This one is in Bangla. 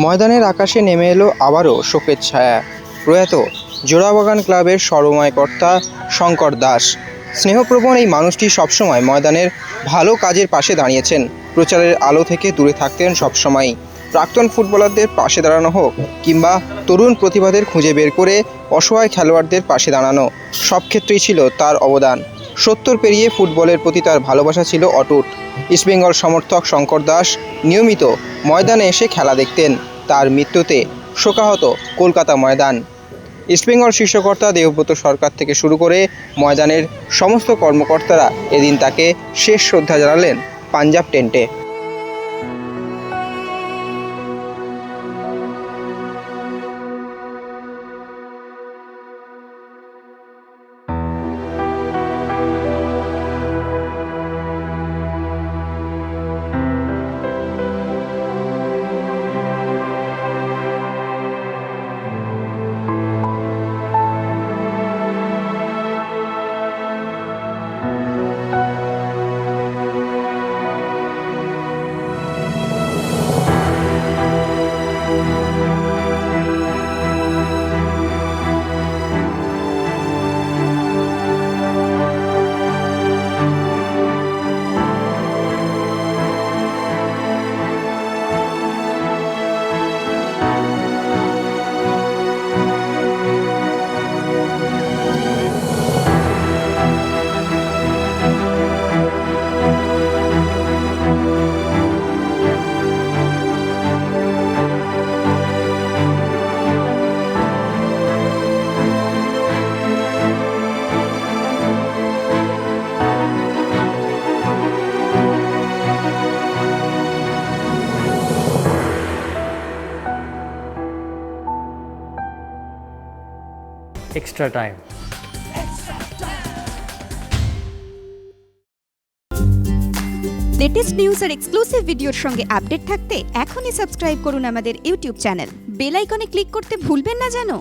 ময়দানের আকাশে নেমে এলো আবারও শোকের ছায়া। প্রয়াত জোড়াবাগান ক্লাবের সর্বময় কর্তা শঙ্কর দাস। স্নেহপ্রবণ এই মানুষটি সবসময় ময়দানের ভালো কাজের পাশে দাঁড়িয়েছেন। প্রচারের আলো থেকে দূরে থাকতেন সবসময়। প্রাক্তন ফুটবলারদের পাশে দাঁড়ানো হোক কিংবা তরুণ প্রতিভাদের খুঁজে বের করে অসহায় খেলোয়াড়দের পাশে দাঁড়ানো, সব ক্ষেত্রেই ছিল তার অবদান। 70 পেরিয়ে ফুটবলের প্রতি তার ভালোবাসা ছিল অটুট। ইস্টবেঙ্গল সমর্থক শঙ্কর দাস নিয়মিত ময়দানে এসে খেলা দেখতেন। তার মৃত্যুতে শোকাহত কলকাতা ময়দান। ইস্টবেঙ্গল শীর্ষকর্তা দেবব্রত সরকার থেকে শুরু করে ময়দানের সমস্ত কর্মকর্তারা এদিন তাকে শেষ শ্রদ্ধা জানালেন পাঞ্জাব টেন্টে। extra time. লেটেস্ট নিউজ আর এক্সক্লুসিভ ভিডিওর সঙ্গে আপডেট থাকতে এখনই সাবস্ক্রাইব করুন আমাদের ইউটিউব চ্যানেল। বেল আইকনে ক্লিক করতে ভুলবেন না যেন।